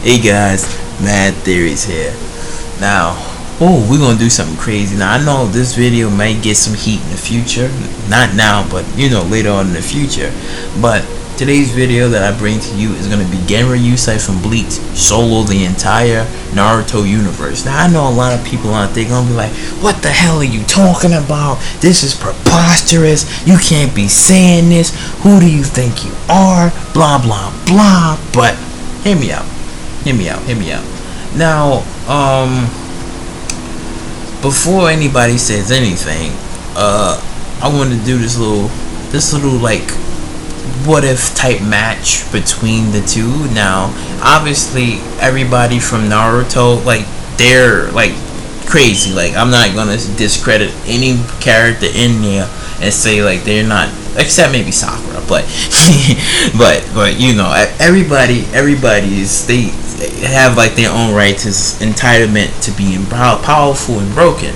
Hey guys, Mad Theories here. Now, we're gonna do something crazy. Now, I know this video might get some heat in the future. Not now, but later on in the future. But today's video that I bring to you is gonna be Genryusai from Bleach solo the entire Naruto universe. Now, I know a lot of people out there gonna be like, "What the hell are you talking about? This is preposterous. You can't be saying this. Who do you think you are? Blah blah blah." But hear me out. Hear me out. Now, before anybody says anything, I want to do this little like what if type match between the two. Now, obviously, everybody from Naruto, like, they're like crazy. Like, I'm not gonna discredit any character in there and say like they're not, except maybe Sakura, but everybody's they have like their own rights, as entitlement to being powerful and broken.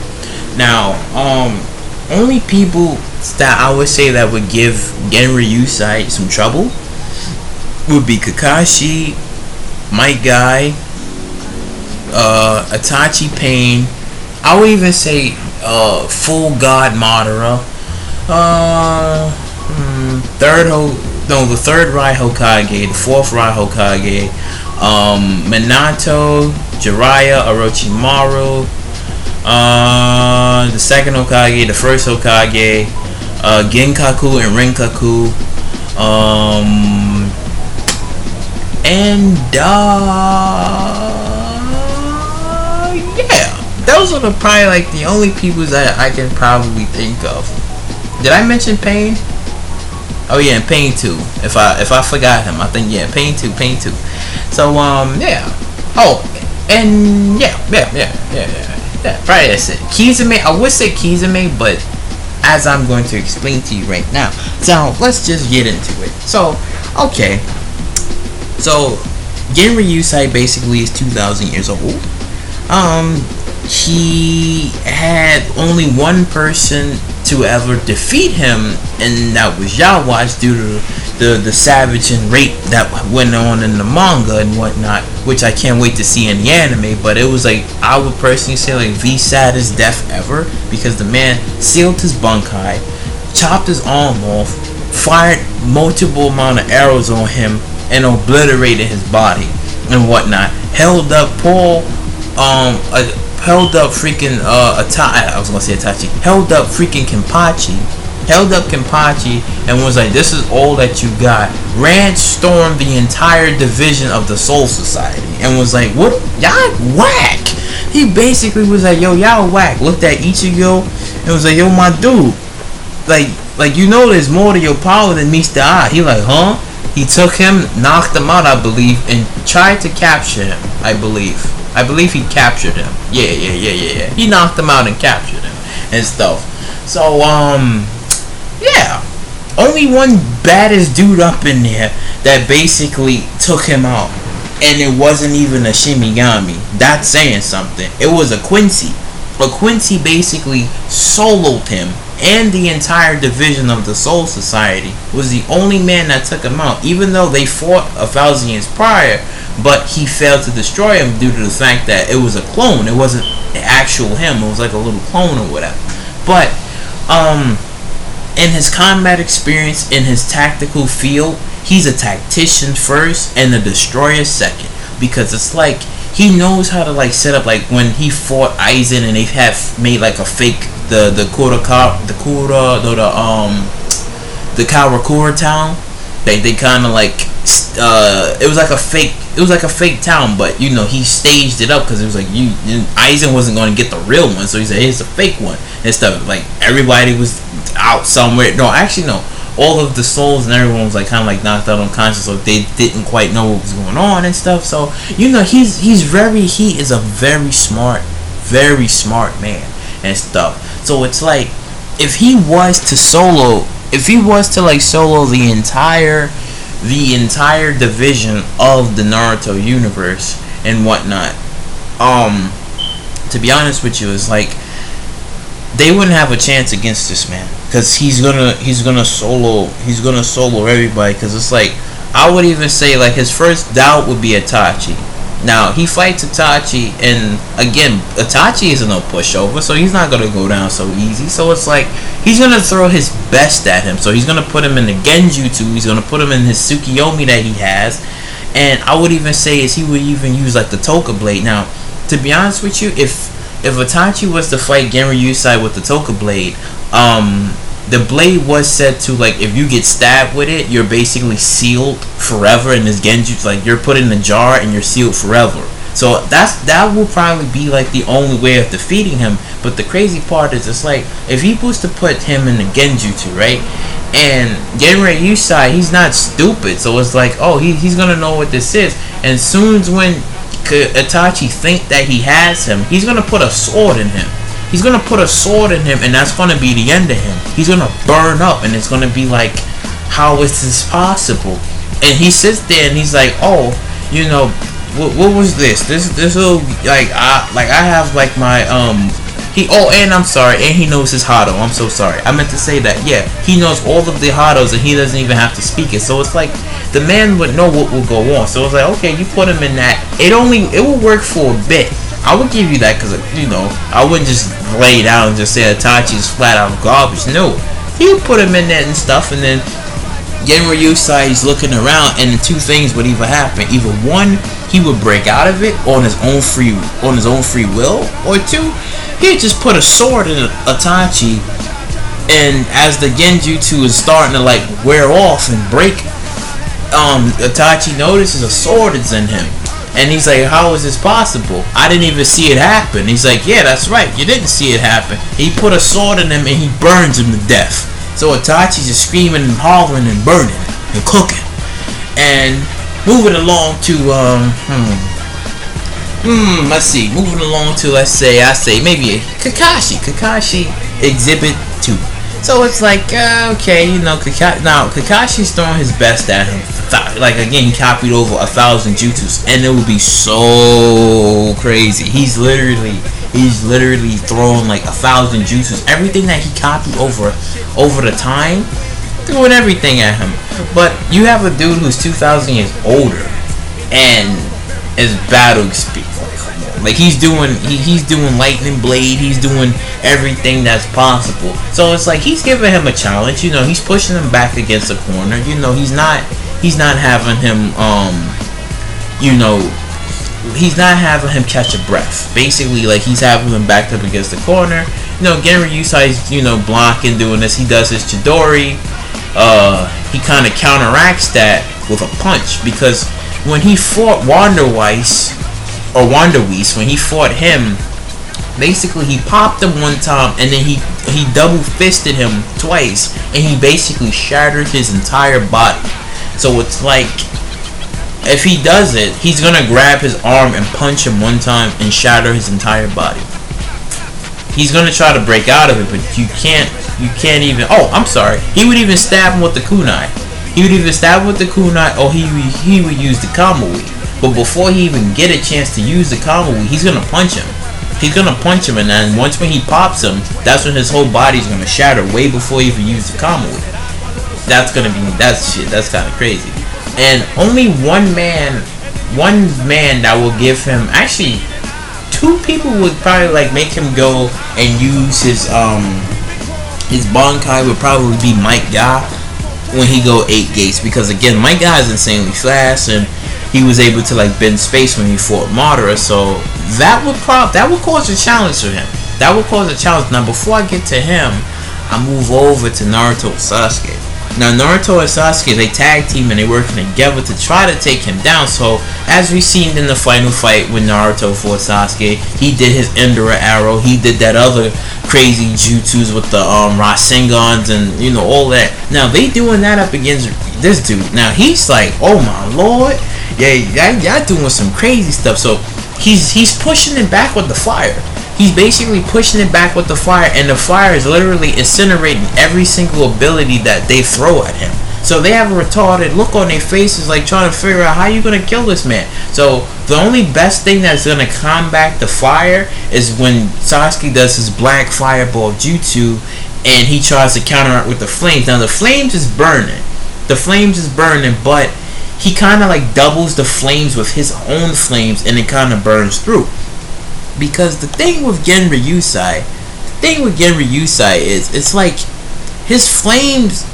Now, only people that I would say that would give Genryusai some trouble would be Kakashi, my guy, Itachi Pain. I would even say Full God Madara. The third Rai Hokage, the fourth Rai Hokage, Minato, Jiraiya, Orochimaru, the second Hokage, the first Hokage, Genkaku and Renkaku, and yeah, those are probably like the only people that I can probably think of. Did I mention Pain? Oh yeah, and Pain 2. If I forgot him, I think Pain 2. So yeah. Oh, and yeah. Probably that's it. Kizame, I would say Kizame, but as I'm going to explain to you right now. So let's just get into it. So okay. So Genryusai basically is 2,000 years old. He had only one person to ever defeat him, and that was Yawatch, due to the savage and rape that went on in the manga and whatnot, which I can't wait to see in the anime. But it was like, I would personally say like the saddest death ever, because the man sealed his bunkai, chopped his arm off, fired multiple amount of arrows on him, and obliterated his body and whatnot. Held up freaking I was gonna say Itachi. Held up freaking Kenpachi. And was like, "This is all that you got." Stormed the entire division of the Soul Society and was like, "What? Y'all whack." He basically was like, "Yo, y'all whack." Looked at Ichigo and was like, "Yo, my dude, like there's more to your power than meets the eye." He like, "Huh?" He took him, knocked him out, I believe, and tried to capture him. I believe he captured him. Yeah. He knocked him out and captured him and stuff. So, yeah. Only one baddest dude up in there that basically took him out. And it wasn't even a Shinigami. That's saying something. It was a Quincy. A Quincy basically soloed him, and the entire division of the Soul Society was the only man that took him out, even though they fought 1,000 years prior. But he failed to destroy him due to the fact that it was a clone. It wasn't an actual him. It was like a little clone or whatever. But in his combat experience, in his tactical field, he's a tactician first and a destroyer second, because it's like he knows how to like set up, like when he fought Aizen and they have made like a fake the Karakura town. They kind of like it was like a fake town, but he staged it up because it was like Aizen wasn't going to get the real one, so he said, "Here's a fake one," and stuff. Like, everybody was out somewhere. No, actually no. All of the souls and everyone was like kind of like knocked out unconscious, so they didn't quite know what was going on and stuff. So he is a very smart man and stuff. So it's like, if he was to solo the entire division of the Naruto universe and whatnot, to be honest with you, it's like they wouldn't have a chance against this man, because he's gonna solo everybody. Because it's like, I would even say like his first doubt would be Itachi. Now he fights Itachi, and again, Itachi isn't no pushover, so he's not gonna go down so easy. So it's like he's gonna throw his best at him. So he's gonna put him in the Genjutsu. He's gonna put him in his Tsukiyomi that he has, and I would even say is he would even use like the Toka blade. Now, to be honest with you, if Itachi was to fight Genryusai with the Toka blade, the blade was said to, like, if you get stabbed with it, you're basically sealed forever in this Genjutsu. Like, you're put in a jar and you're sealed forever. So that will probably be like the only way of defeating him. But the crazy part is, it's like if he was to put him in the Genjutsu, right? And Genryusai, he's not stupid, so it's like, oh, he's gonna know what this is. And soon as when Itachi think that he has him, he's gonna put a sword in him. He's gonna put a sword in him, and that's gonna be the end of him. He's gonna burn up, and it's gonna be like, how is this possible? And he sits there and he's like, oh, you know, what was this? This little, like I have like my and I'm sorry, and he knows his Hado. I'm so sorry. I meant to say that. Yeah, he knows all of the Hados, and he doesn't even have to speak it. So it's like the man would know what will go on. So it's like, okay, you put him in that. It will work for a bit. I would give you that because, you know, I wouldn't just lay down and just say Itachi's flat out garbage. No, he would put him in there and stuff, and then Genryusai is looking around, and two things would either happen. Either one, he would break out of it on his own free will, or two, he'd just put a sword in Itachi, and as the Genjutsu is starting to like wear off and break, Itachi notices a sword is in him. And he's like, how is this possible? I didn't even see it happen. He's like, yeah, that's right. You didn't see it happen. He put a sword in him and he burns him to death. So Itachi's just screaming and hollering and burning and cooking. And moving along to, let's see. Moving along to, I say maybe Kakashi. Kakashi Exhibit 2. So it's like, okay, you know, Kakashi's throwing his best at him. Like, again, he copied over 1,000 jutsus, and it would be so crazy. He's literally throwing like 1,000 jutsus. Everything that he copied over the time, throwing everything at him. But you have a dude who's 2,000 years older, and his battle experience. Like he's doing lightning blade, he's doing everything that's possible. So it's like he's giving him a challenge, you know, he's pushing him back against the corner, you know, he's not having him he's not having him catch a breath. Basically, like he's having him backed up against the corner. You know, Genryusai's, you know, blocking, doing this, he does his Chidori. He kinda counteracts that with a punch, because when he fought Wanderweiss, when he fought him, basically he popped him one time and then he double fisted him twice, and he basically shattered his entire body. So it's like, if he does it, he's gonna grab his arm and punch him one time and shatter his entire body. He's gonna try to break out of it, but you can't even. Oh, I'm sorry. He would even stab him with the kunai. He would either stab him with the kunai, or he would use the kamui. But before he even get a chance to use the kamui, he's gonna punch him. He's gonna punch him, and then once when he pops him, that's when his whole body's gonna shatter, way before he even used the kamui. That's kind of crazy. And only one man that will give him, actually, two people would probably like make him go and use his Bankai would probably be Mike Guy when he go 8 gates, because again, Mike Guy is insanely fast, and he was able to like bend space when he fought Madara. So that would cause a challenge for him. That would cause a challenge. Now before I get to him, I move over to Naruto and Sasuke. Now Naruto and Sasuke, they tag team and they working together to try to take him down. So as we seen in the final fight when Naruto fought Sasuke, he did his Indra arrow, he did that other crazy jutsus with the Rasengans and you know all that. Now they doing that up against this dude. Now he's like, oh my lord, yeah, y'all doing some crazy stuff. So he's pushing it back with the fire. He's basically pushing it back with the fire, and the fire is literally incinerating every single ability that they throw at him. So they have a retarded look on their faces, like trying to figure out how you gonna kill this man. So the only best thing that's gonna combat the fire is when Sasuke does his black fireball jutsu, and he tries to counteract with the flames. Now the flames is burning, but he kind of like doubles the flames with his own flames, and it kind of burns through. Because the thing with Genryusai is, it's like his flames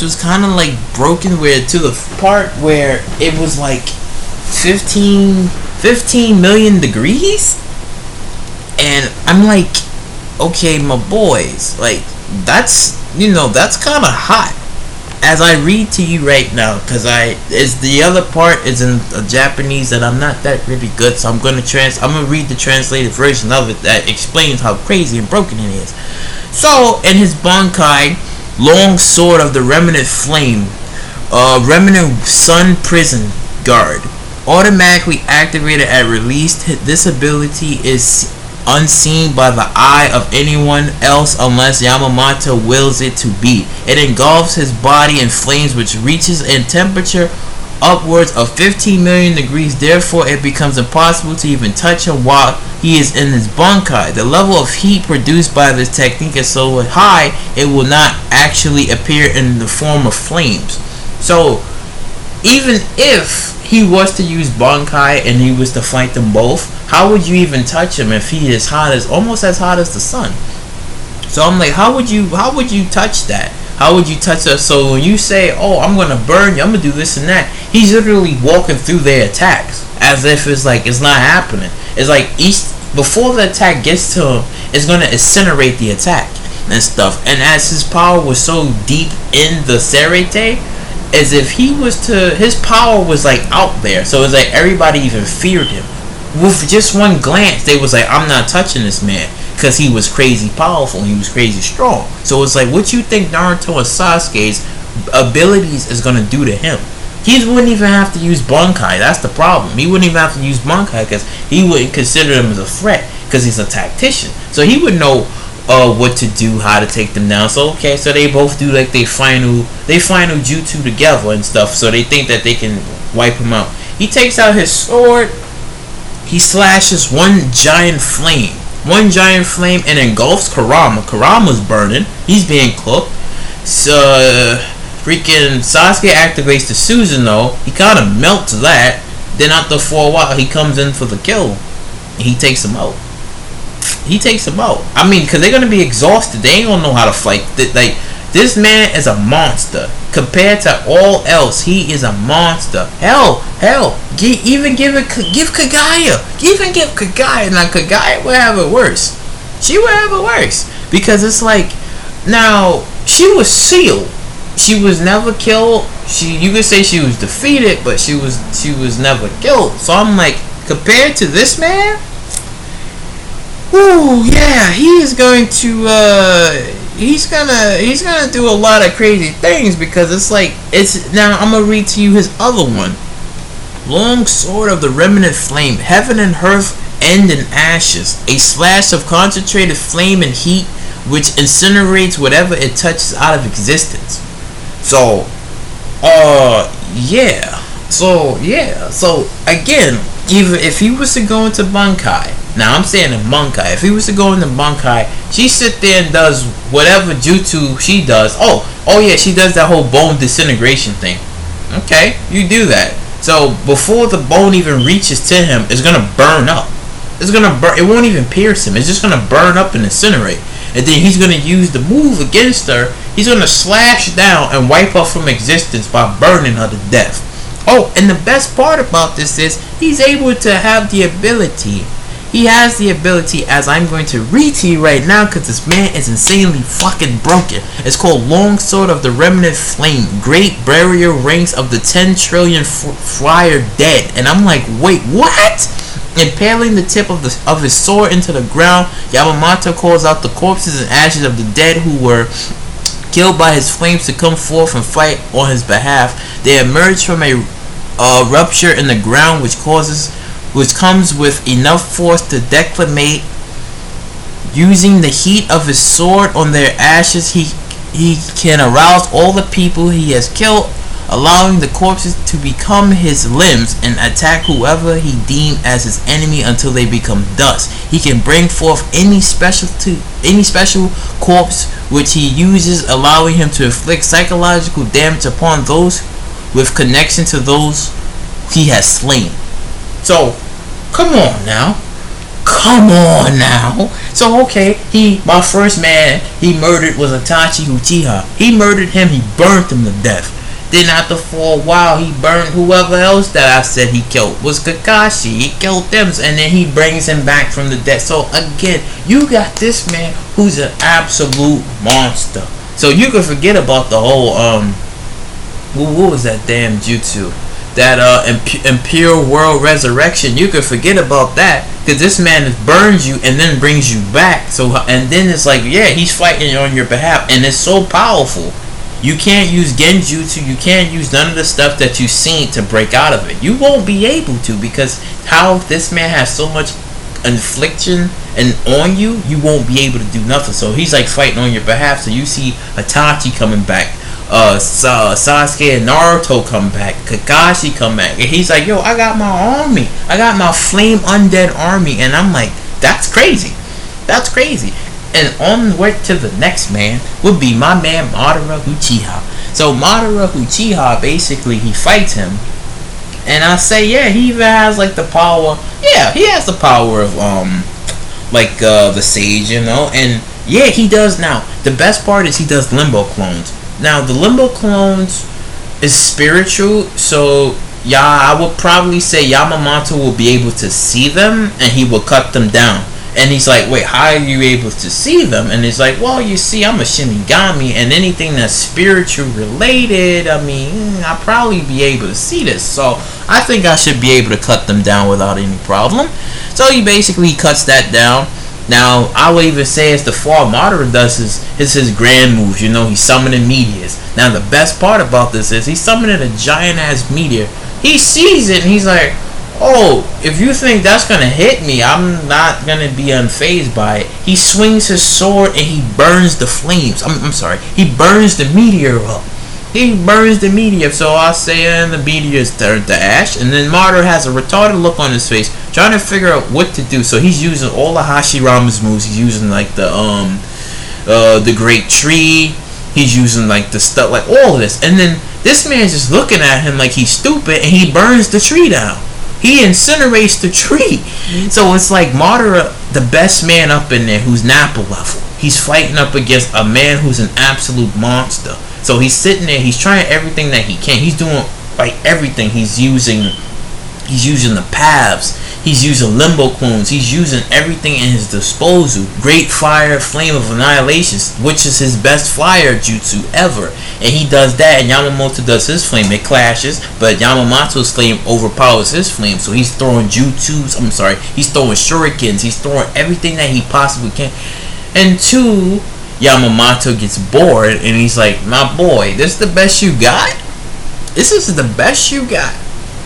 was kind of like broken where to the part where it was like 15 million degrees, and I'm like, okay, my boys, like that's kind of hot. As I read to you right now, because the other part is in Japanese and I'm not that really good, so I'm gonna read the translated version of it that explains how crazy and broken it is. So in his Bankai, long sword of the remnant flame, remnant sun prison guard, automatically activated at release. This ability is unseen by the eye of anyone else unless Yamamoto wills it to be. It engulfs his body in flames which reaches a temperature upwards of 15 million degrees. Therefore, it becomes impossible to even touch him while he is in his Bankai. The level of heat produced by this technique is so high it will not actually appear in the form of flames. So, even if he was to use Bankai and he was to fight them both, how would you even touch him if he is almost as hot as the sun? So I'm like, how would you touch that? How would you touch that? So when you say, oh, I'm gonna burn you, I'm gonna do this and that, he's literally walking through their attacks as if it's like it's not happening. It's like before the attack gets to him, it's gonna incinerate the attack and stuff. And as his power was so deep in the Serete, as if his power was like out there, so it's like everybody even feared him. With just one glance, they was like, I'm not touching this man, because he was crazy powerful and he was crazy strong. So it's like, what you think Naruto and Sasuke's abilities is gonna do to him? He wouldn't even have to use Bankai. That's the problem. He wouldn't even have to use Bankai because he wouldn't consider him as a threat because he's a tactician. So he would know what to do, how to take them down. So okay, so they both do like they final jutsu together and stuff. So they think that they can wipe him out. He takes out his sword. He slashes one giant flame, and engulfs Kurama. Kurama's burning. He's being cooked. So freaking Sasuke activates the Susanoo. He kind of melts that. Then after for a while, he comes in for the kill. He takes him out. I mean, because they're gonna be exhausted. They ain't gonna know how to fight. Like, this man is a monster compared to all else. He is a monster. Hell, give Kagaya. Even give Kagaya. Now Kagaya would have it worse. She would have it worse because it's like, now she was sealed. She was never killed. You could say she was defeated, but she was never killed. So I'm like, compared to this man. Ooh, yeah, he is going to he's gonna do a lot of crazy things because now I'm gonna read to you his other one. Long sword of the remnant flame, heaven and earth end in ashes, a slash of concentrated flame and heat which incinerates whatever it touches out of existence. So again, even if he was to go into Bankai, now I'm saying in Bankai, if he was to go into Bankai, she sit there and does whatever jutsu she does. Oh yeah, she does that whole bone disintegration thing. Okay, you do that. So before the bone even reaches to him, it's gonna burn up. It's gonna burn. It won't even pierce him. It's just gonna burn up and incinerate. And then he's gonna use the move against her. He's gonna slash down and wipe her from existence by burning her to death. Oh, and the best part about this is he's able to have the ability. He has the ability, as I'm going to read to you right now, because this man is insanely fucking broken. It's called Long Sword of the Remnant Flame, Great Barrier Ranks of the 10 Trillion Flyer Dead. And I'm like, wait, what? Impaling the tip of his sword into the ground, Yamamoto calls out the corpses and ashes of the dead who were killed by his flames to come forth and fight on his behalf. They emerge from a rupture in the ground which comes with enough force to decimate. Using the heat of his sword on their ashes, he can arouse all the people he has killed, allowing the corpses to become his limbs and attack whoever he deemed as his enemy until they become dust. He can bring forth any special corpse which he uses, allowing him to inflict psychological damage upon those with connection to those he has slain. So, come on now. Come on now. So, okay, my first man he murdered was Itachi Uchiha. He murdered him, he burnt him to death. Then after for a while, he burned whoever else that I said he killed was Kakashi. He killed them, and then he brings him back from the dead. So again, you got this man who's an absolute monster. So you can forget about the whole what was that damn jutsu? That Imperial World Resurrection. You can forget about that, because this man burns you and then brings you back. So and then it's like, yeah, he's fighting on your behalf, and it's so powerful. You can't use genjutsu, you can't use none of the stuff that you've seen to break out of it. You won't be able to, because how this man has so much infliction and on you, you won't be able to do nothing. So he's like fighting on your behalf. So you see Itachi coming back, Sasuke and Naruto come back, Kakashi come back, and he's like, yo, I got my army, I got my flame undead army. And I'm like, that's crazy, that's crazy. And onward to the next man would be my man Madara Uchiha. So Madara Uchiha, basically he fights him, and I say, yeah, he even has like the power. Yeah, he has the power of the sage, you know. And yeah, he does now. The best part is he does limbo clones. Now the limbo clones is spiritual, so yeah, I would probably say Yamamoto will be able to see them, and he will cut them down. And he's like, wait, how are you able to see them? And he's like, well, you see, I'm a Shinigami, and anything that's spiritual related, I mean, I'll probably be able to see this. So I think I should be able to cut them down without any problem. So he basically cuts that down. Now, I would even say as the far Madara does is his grand moves. You know, he's summoning meteors. Now, the best part about this is he's summoning a giant-ass meteor. He sees it, and he's like, oh, if you think that's gonna hit me, I'm not gonna be unfazed by it. He swings his sword and he burns the flames. I'm sorry, he burns the meteor up. He burns the meteor. So I say, and the meteors turn to ash. And then Madara has a retarded look on his face, trying to figure out what to do. So he's using all the Hashirama's moves. He's using like the great tree. He's using like the stuff, like all of this. And then this man's just looking at him like he's stupid, and he burns the tree down. He incinerates the tree. So it's like Madara, the best man up in there, who's Nappa level. He's fighting up against a man who's an absolute monster. So he's sitting there, he's trying everything that he can. He's doing like everything. He's using the paths. He's using limbo clones. He's using everything in his disposal. Great fire, flame of annihilation, which is his best fire jutsu ever. And he does that, and Yamamoto does his flame. It clashes, but Yamamoto's flame overpowers his flame. So he's throwing jutsus. He's throwing shurikens. He's throwing everything that he possibly can. And Yamamoto gets bored, and he's like, my boy, this is the best you got? This is the best you got?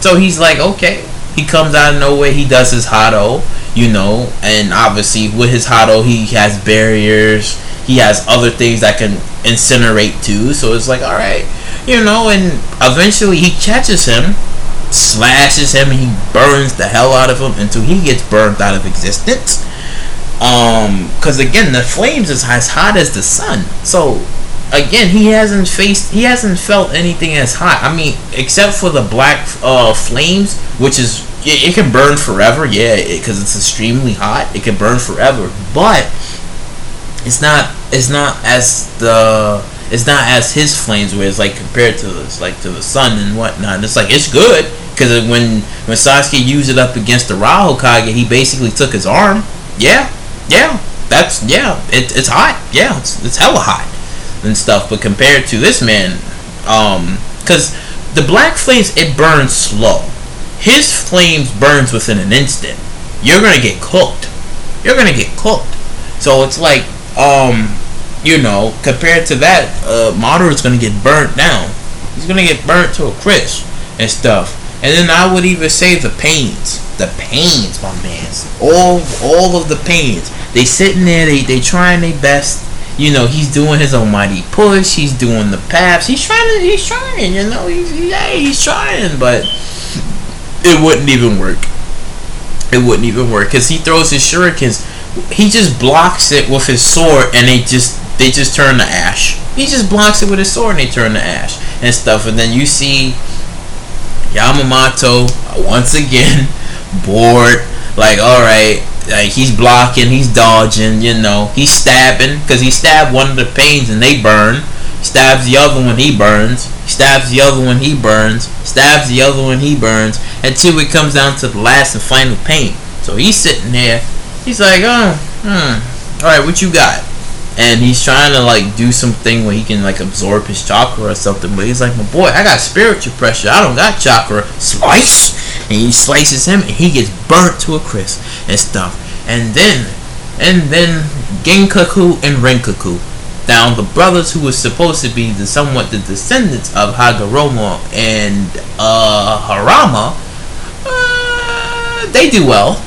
So he's like, okay. He comes out of nowhere, he does his Hado, you know, and obviously with his Hado he has barriers, he has other things that can incinerate too, so it's like, alright, you know, and eventually he catches him, slashes him, and he burns the hell out of him until he gets burned out of existence. Because again, the flames is as hot as the sun, so again, he hasn't felt anything as hot. I mean, except for the black flames, which is, it can burn forever. Yeah, because it's extremely hot. It can burn forever, but it's not as his flames, where it's like compared to the sun and whatnot. It's like, it's good, because when Sasuke used it up against the Hokage, he basically took his arm. Yeah, it's hot. Yeah, it's hella hot and stuff. But compared to this man, because the black flames, it burns slow. His flames burns within an instant. You're gonna get cooked. So it's like, you know, compared to that, Madara's gonna get burnt down. He's gonna get burnt to a crisp and stuff. And then I would even say the pains, my mans, all of the pains. They sitting there, they trying their best. You know, he's doing his almighty push. He's doing the paths. He's trying. You know, he's trying, but it wouldn't even work. Because he throws his shurikens. He just blocks it with his sword, and they just turn to ash. He just blocks it with his sword, and they turn to ash and stuff. And then you see Yamamoto once again bored. Like, all right, like he's blocking, he's dodging, you know, he's stabbing because he stabbed one of the pains and they burn. Stabs the other one, he burns. Stabs the other one, he burns. Stabs the other one, he burns. Until it comes down to the last and final pain. So he's sitting there. He's like, alright, what you got? And he's trying to like do something where he can like absorb his chakra or something. But he's like, my boy, I got spiritual pressure. I don't got chakra. Slice! And he slices him and he gets burnt to a crisp and stuff. And then Genkaku and Renkaku. Now the brothers who were supposed to be somewhat the descendants of Hagoromo and Harama, they do well.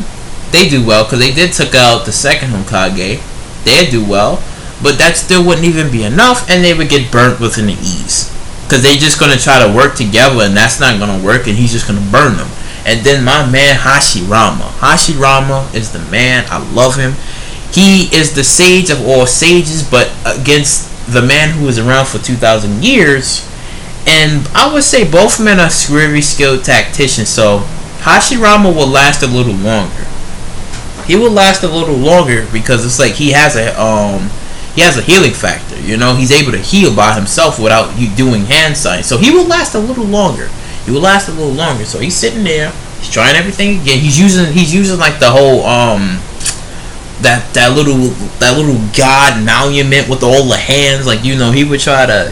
They do well because they did took out the second Hokage. They do well, but that still wouldn't even be enough, and they would get burnt within the ease because they just gonna try to work together, and that's not gonna work, and he's just gonna burn them. And then my man Hashirama. Hashirama is the man. I love him. He is the sage of all sages, but against the man who was around for 2,000 years. And I would say both men are very skilled tacticians, so Hashirama will last a little longer. He will last a little longer because it's like he has a healing factor. You know, he's able to heal by himself without you doing hand signs. So he will last a little longer. He will last a little longer. So he's sitting there, he's trying everything again. He's using like the whole that little god monument with all the hands. Like, you know, he would try to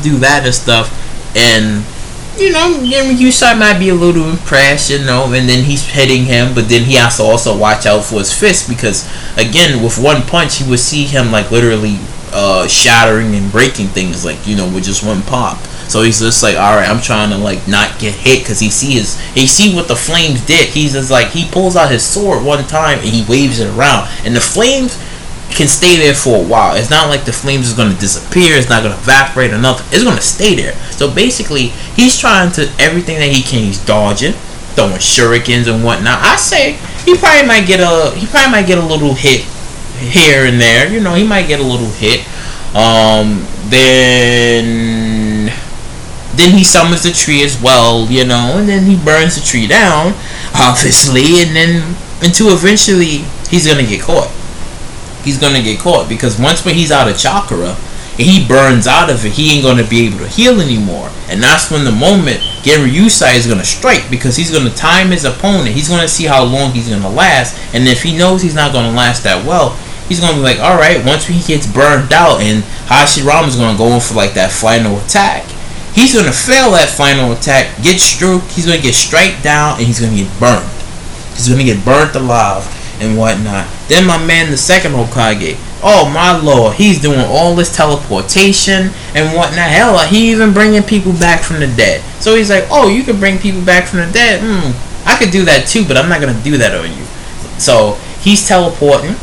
do that and stuff. And you know, Genryusai might be a little impressed, you know, and then he's hitting him, but then he has to also watch out for his fist because, again, with one punch, he would see him, like, literally shattering and breaking things, like, you know, with just one pop. So he's just like, alright, I'm trying to, like, not get hit because he see what the flames did. He's just like, he pulls out his sword one time and he waves it around, and the flames can stay there for a while. It's not like the flames is going to disappear. It's not going to evaporate or nothing. It's going to stay there. So basically, he's trying to everything that he can. He's dodging, throwing shurikens and whatnot. I say he probably might get a little hit here and there. You know, he might get a little hit. Then he summons the tree as well. You know, and then he burns the tree down, obviously, and then until eventually he's gonna get caught. He's gonna get caught because once when he's out of chakra and he burns out of it, he ain't gonna be able to heal anymore. And that's when the moment Genryusai is gonna strike, because he's gonna time his opponent. He's gonna see how long he's gonna last, and if he knows he's not gonna last that well, he's gonna be like, all right, once he gets burned out, and Hashirama's gonna go in for like that final attack. He's gonna fail that final attack, get struck. He's gonna get striked down, and he's gonna get burned. He's gonna get burnt alive and whatnot. Then my man, the second Hokage, oh my lord, he's doing all this teleportation and whatnot. Hell, he even bringing people back from the dead. So he's like, oh, you can bring people back from the dead? I could do that too, but I'm not gonna do that on you. So he's teleporting.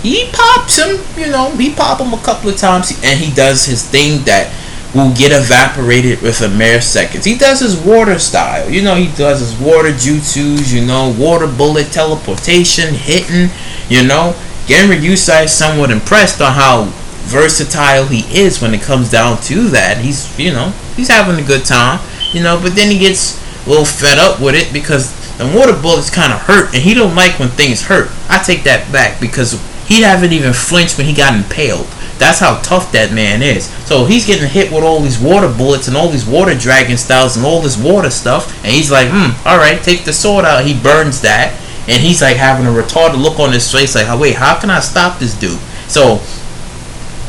He pops him, you know, he pop him a couple of times, and he does his thing that will get evaporated with a mere seconds. He does his water style, you know, he does his water jutsus, you know, water bullet teleportation, hitting, you know. Genryusai is somewhat impressed on how versatile he is when it comes down to that. He's, you know, he's having a good time, you know, but then he gets a little fed up with it because the water bullets kind of hurt, and he don't like when things hurt. I take that back because he haven't even flinched when he got impaled. That's how tough that man is. So he's getting hit with all these water bullets and all these water dragon styles and all this water stuff, and he's like, alright, take the sword out. He burns that, and he's like having a retarded look on his face, like, wait, how can I stop this dude? So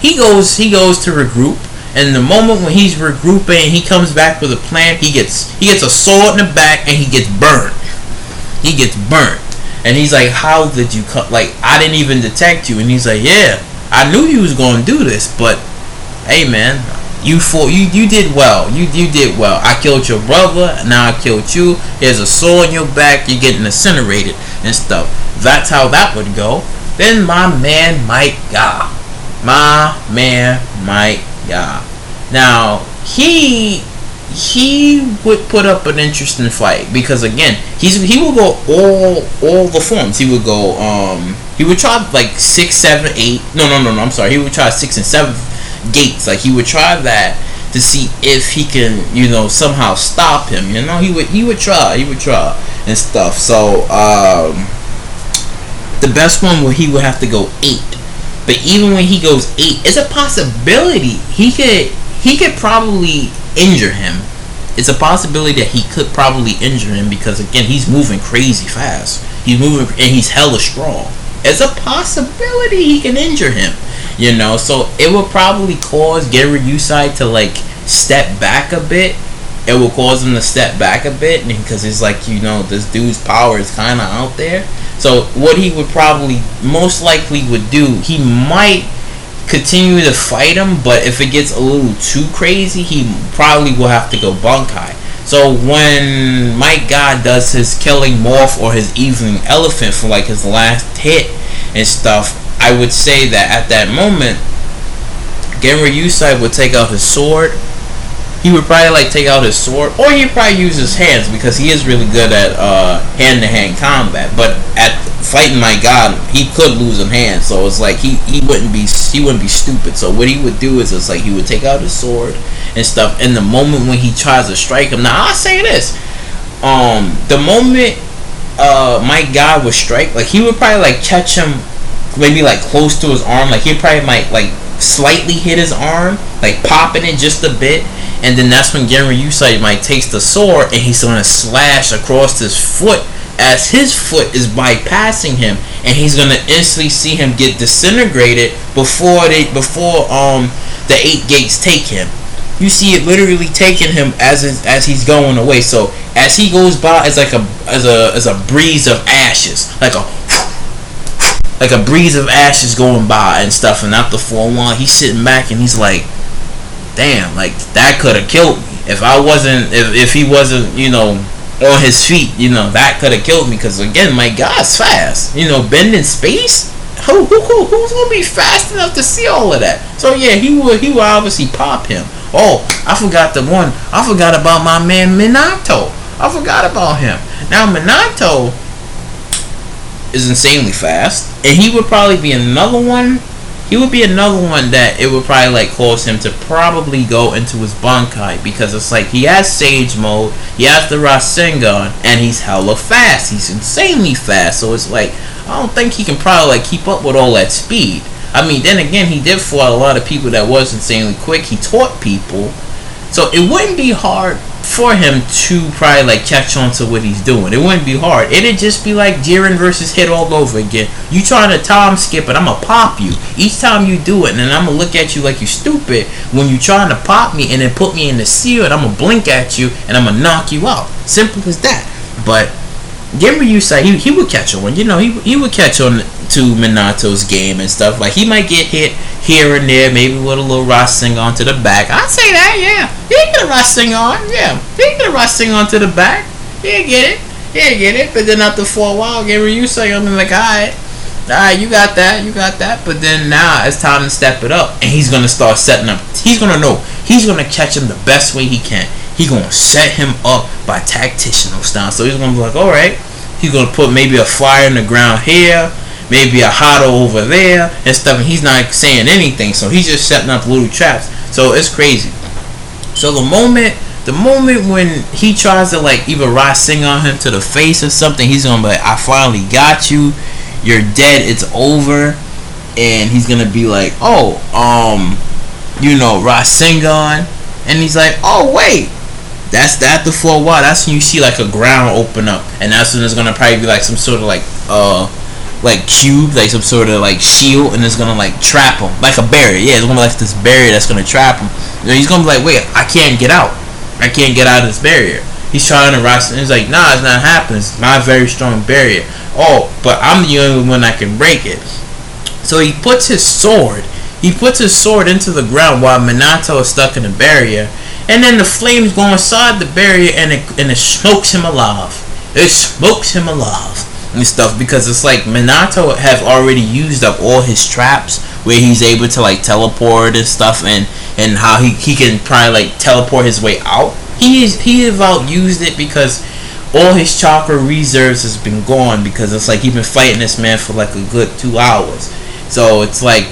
he goes to regroup, and the moment when he's regrouping, he comes back with a plan. He gets a sword in the back, and he gets burned. He gets burnt. And he's like, how did you cut? Like, I didn't even detect you. And he's like, yeah, I knew you was going to do this, but hey man, you did well. You did well. I killed your brother, now I killed you. There's a sword in your back, you're getting incinerated and stuff. That's how that would go. Then my man Might Ga. Now he would put up an interesting fight because again, he will go all the forms. He would go he would try like 6, 7, 8. No, I'm sorry. He would try 6 and 7 gates. Like he would try that. to see if he can, you know, somehow stop him. You know, he would try and stuff. So the best one where he would have to go 8. But even when he goes 8, it's a possibility he could probably injure him. It's a possibility that he could probably injure him because, again, he's moving crazy fast. He's moving and he's hella strong. It's a possibility he can injure him, you know. So it will probably cause Genryusai to like step back a bit. It will cause him to step back a bit because it's like, you know, this dude's power is kind of out there. So what he would probably most likely would do, he might continue to fight him, but if it gets a little too crazy, he probably will have to go Bankai. So when Might God does his killing morph or his evening elephant for like his last hit and stuff, I would say that at that moment Genryusai would take out his sword. He would probably like take out his sword, or he'd probably use his hands because he is really good at hand-to-hand combat. But at fighting my god, he could lose in hand, so it's like he wouldn't be stupid. So what he would do is it's like he would take out his sword and stuff. In the moment when he tries to strike him, now I'll say this: the moment my god would strike, like he would probably like catch him maybe like close to his arm, like he probably might like slightly hit his arm, like popping it just a bit. And then that's when Genryusai might take the sword and he's gonna slash across his foot as his foot is bypassing him, and he's gonna instantly see him get disintegrated before the 8 gates take him. You see it literally taking him as he's going away. So as he goes by, it's like a breeze of ashes, like a breeze of ashes going by and stuff. And after for a while, he's sitting back and he's like, damn, like that could have killed me if he wasn't, you know, on his feet. You know, that could have killed me because again, my god's fast. You know, bending space. Who's gonna be fast enough to see all of that? So yeah, he would obviously pop him. Oh, I forgot about my man Minato. I forgot about him. Now Minato is insanely fast, and he would probably be another one. He would be another one that it would probably like cause him to probably go into his Bankai, because it's like he has Sage Mode, he has the Rasengan, and he's hella fast. He's insanely fast. So it's like I don't think he can probably like keep up with all that speed. I mean, then again, he did fight a lot of people that was insanely quick. He taught people, so it wouldn't be hard for him to probably like catch on to what he's doing. It wouldn't be hard. It'd just be like Jiren versus Hit all over again. You trying to time skip it, I'm gonna pop you each time you do it, and then I'm gonna look at you like you stupid when you trying to pop me, and then put me in the seal, and I'm gonna blink at you and I'm gonna knock you out. Simple as that. But Genryusai, he would catch on. You know, he would catch on to Minato's game and stuff. Like he might get hit here and there, maybe with a little Rasengan to the back. I'd say that, yeah. He get a Rasengan, yeah. He get a Rasengan to the back. He'll get it. But then after for a while, Genryusai gonna be like, alright, you got that. But then now it's time to step it up, and he's gonna start setting up. He's gonna know. He's gonna catch him the best way he can. He's gonna set him up by tactitional style. So he's gonna be like, alright, he's gonna put maybe a fire in the ground here, maybe a hotto over there and stuff, and he's not saying anything, so he's just setting up little traps. So it's crazy. So the moment when he tries to like either Rasengan him to the face or something, he's gonna be like, I finally got you, you're dead, it's over. And he's gonna be like, oh, you know, Rasengan. And he's like, oh wait, that's that. For a while, that's when you see like a ground open up, and that's when there's gonna probably be like some sort of like cube, like some sort of like shield, and it's gonna like trap him like a barrier. Yeah, it's gonna be like this barrier that's gonna trap him. And he's gonna be like, wait, I can't get out of this barrier. He's trying to rise, and he's like, nah, it's not happening. It's my very strong barrier. Oh, but I'm the only one that can break it. So he puts his sword into the ground while Minato is stuck in the barrier, and then the flames go inside the barrier, and it smokes him alive. It smokes him alive and stuff, because it's like Minato have already used up all his traps where he's able to like teleport and stuff, and how he can probably like teleport his way out. He have outused it because all his chakra reserves has been gone, because it's like he's been fighting this man for like a good 2 hours. So it's like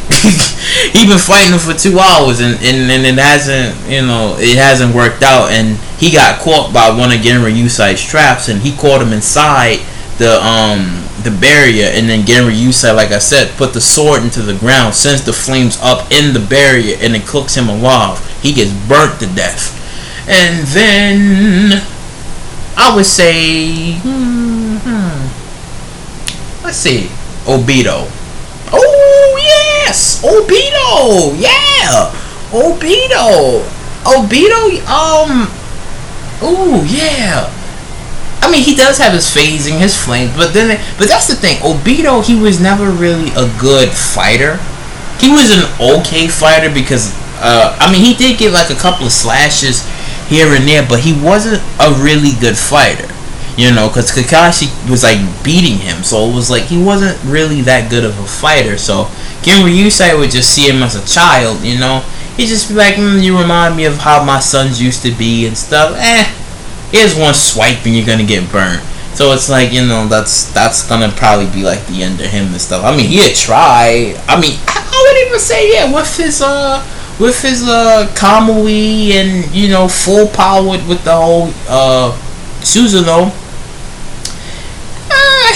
he been fighting for 2 hours and it hasn't, it hasn't worked out, and he got caught by one of Genryusai's traps, and he caught him inside the barrier, and then Genryusai, like I said, put the sword into the ground, sends the flames up in the barrier, and it cooks him alive. He gets burnt to death. And then I would say let's see, Obito. Oh yes, Obito, yeah, Obito. Oh yeah. I mean, he does have his phasing, his flames, but that's the thing. Obito, he was never really a good fighter. He was an okay fighter because I mean, he did get like a couple of slashes here and there, but he wasn't a really good fighter. Because Kakashi was like beating him, so it was like he wasn't really that good of a fighter. So Genryusai would just see him as a child, He'd just be like, you remind me of how my sons used to be and stuff. Here's one swipe and you're gonna get burned. So it's like, that's gonna probably be like the end of him and stuff. I mean, he'd try. I mean, I would even say, yeah, with his Kamui and full power with the whole Susanoo,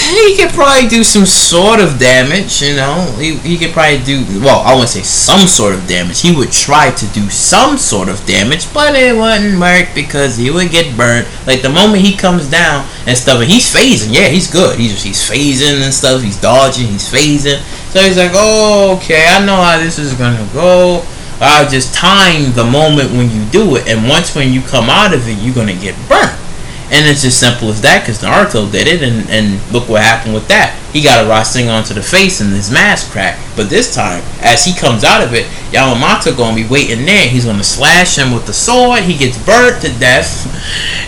he could probably do some sort of damage. He could probably do, well, I wouldn't say some sort of damage. He would try to do some sort of damage, but it wouldn't work because he would get burnt. Like the moment he comes down and stuff, and he's phasing, yeah, he's good. He's phasing and stuff. He's dodging. He's phasing. So he's like, oh, okay, I know how this is gonna go. I'll just time the moment when you do it, and once when you come out of it, you're gonna get burnt. And it's as simple as that, because Naruto did it, and look what happened with that. He got a Rasengan to the face and his mask cracked. But this time, as he comes out of it, Yamamoto gonna be waiting there. He's gonna slash him with the sword. He gets burnt to death,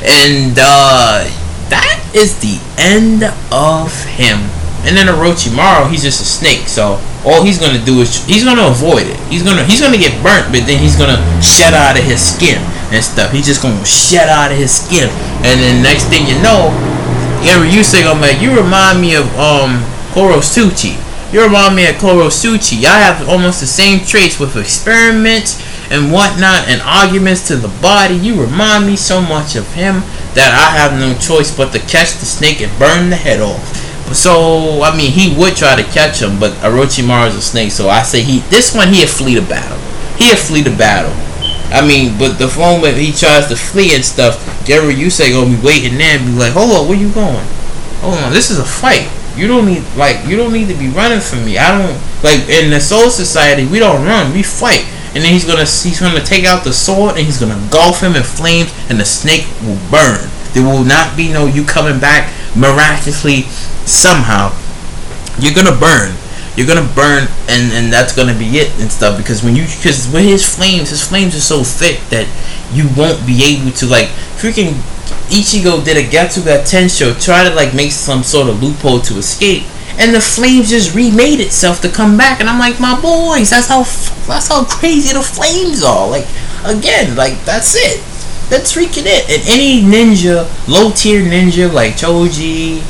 and that is the end of him. And then Orochimaru, he's just a snake, so all he's gonna do is he's gonna avoid it. He's gonna get burnt, but then he's gonna shed out of his skin and stuff. He's just gonna shed out of his skin, and then next thing you know, Genryusai gonna be like, you remind me of Kurosuchi. You remind me of Kurosuchi. Y'all have almost the same traits with experiments and whatnot and arguments to the body. You remind me so much of him that I have no choice but to catch the snake and burn the head off. So, I mean, he would try to catch him, but Orochimaru is a snake, so I say he'd flee the battle. He'd flee the battle. I mean, but the moment he tries to flee and stuff, Genryusai gonna be waiting there and be like, hold on, where you going? Hold on, this is a fight. You don't need to be running from me. I don't, like, in the Soul Society, we don't run, we fight. And then he's gonna take out the sword and he's gonna engulf him in flames, and the snake will burn. There will not be no you coming back miraculously somehow. You're gonna burn, and that's gonna be it and stuff. Because with his flames are so thick that you won't be able to, like, freaking Ichigo did a Getsuga Tensho, try to like make some sort of loophole to escape, and the flames just remade itself to come back. And I'm like, my boys, that's how crazy the flames are. Like, again, like, that's it. That's freaking it. And any ninja, low tier ninja like Choji,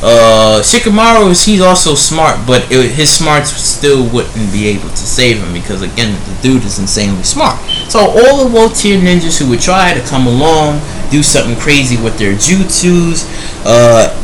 Shikamaru, he's also smart, but his smarts still wouldn't be able to save him, because again, the dude is insanely smart. So all the low tier ninjas who would try to come along, do something crazy with their jutsus,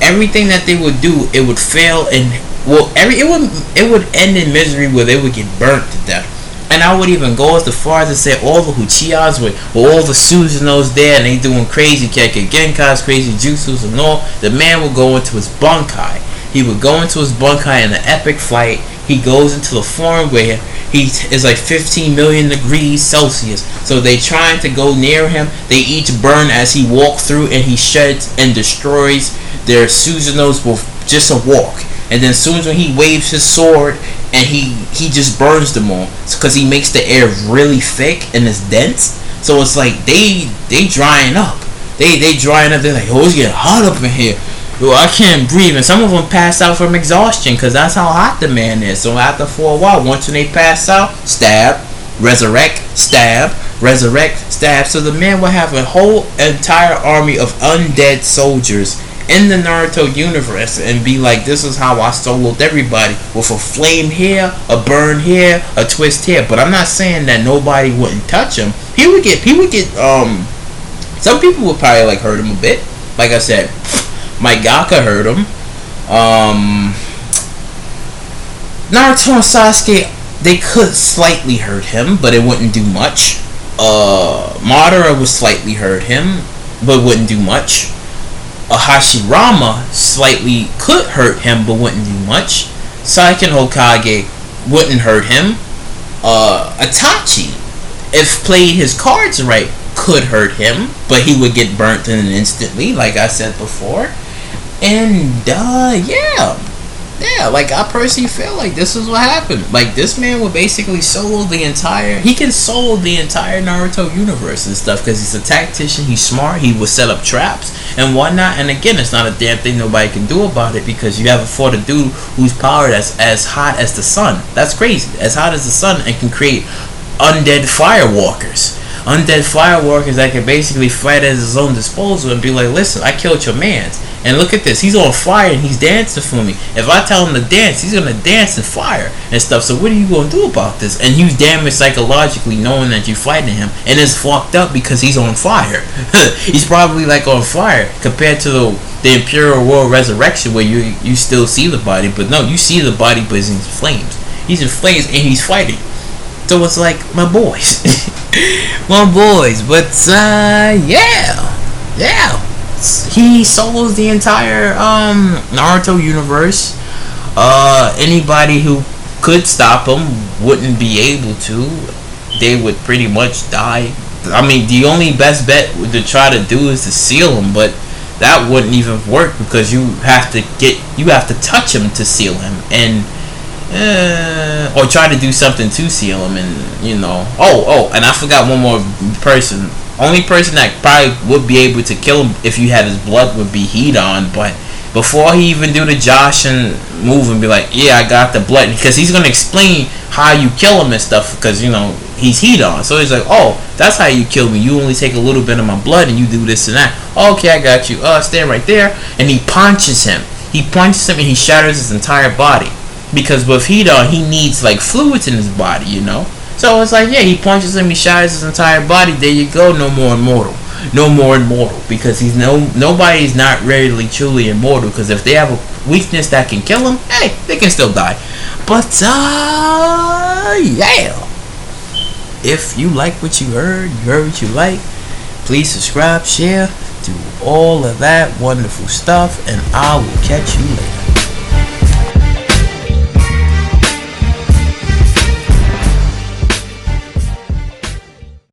everything that they would do, it would fail, and it would end in misery where they would get burnt to death. And I would even go as far as to say all the Uchihas with all the Susanos there, and they doing crazy Kekkei Genkai, crazy jutsus and all. The man would go into his bunkai. He would go into his bunkai in an epic fight. He goes into the form where he is like 15 million degrees Celsius. So they trying to go near him. They each burn as he walks through, and he sheds and destroys their Susanos with just a walk. And then as soon as when he waves his sword, and he just burns them all, because he makes the air really thick and it's dense. So it's like they drying up. They drying up. They're like, oh, it's getting hot up in here. Yo, I can't breathe. And some of them pass out from exhaustion, because that's how hot the man is. So after for a while, once when they pass out, stab, resurrect, stab, resurrect, stab. So the man will have a whole entire army of undead soldiers in the Naruto universe and be like, this is how I soloed everybody with a flame here, a burn here, a twist here. But I'm not saying that nobody wouldn't touch him. He would get some people would probably like hurt him a bit. Like I said, Maigaka hurt him. Naruto and Sasuke, they could slightly hurt him, but it wouldn't do much. Madara would slightly hurt him, but wouldn't do much. Hashirama slightly could hurt him, but wouldn't do much. Saiken Hokage wouldn't hurt him. Itachi, if played his cards right, could hurt him, but he would get burnt in an instantly, like I said before. And yeah, like I personally feel like this is what happened. Like this man would basically solo the entire. He can solo the entire Naruto universe and stuff because he's a tactician. He's smart. He would set up traps and whatnot. And again, it's not a damn thing nobody can do about it because you have fought a dude whose power that's as hot as the sun. That's crazy. As hot as the sun and can create undead firewalkers. Undead firewalkers that can basically fight at his own disposal and be like, listen, I killed your mans. And look at this, he's on fire and he's dancing for me. If I tell him to dance, he's gonna dance in fire and stuff. So what are you gonna do about this? And you damaged psychologically knowing that you're fighting him. And it's fucked up because he's on fire. He's probably like on fire compared to the Imperial World Resurrection where you still see the body. But no, you see the body but he's in flames. He's in flames and he's fighting. So it's like, my boys. My boys. But yeah. He solos the entire Naruto universe. Anybody who could stop him wouldn't be able to. They would pretty much die. I mean, the only best bet to try to do is to seal him, but that wouldn't even work because you have to touch him to seal him, and or try to do something to seal him, and you know. And I forgot one more person. Only person that probably would be able to kill him if you had his blood would be Hidan, but before he even do the Josh and move and be like, yeah, I got the blood, because he's gonna explain how you kill him and stuff, because you know he's Hidan, so he's like, oh, that's how you kill me. You only take a little bit of my blood and you do this and that. Okay, I got you. Stand right there, and he punches him. And he shatters his entire body, because with Hidan he needs like fluids in his body, you know. So it's like, yeah, he punches him, he shatters his entire body. There you go, no more immortal, because he's nobody's not really truly immortal. Because if they have a weakness that can kill him, hey, they can still die. But yeah, if you like what you heard what you like, please subscribe, share, do all of that wonderful stuff, and I will catch you later.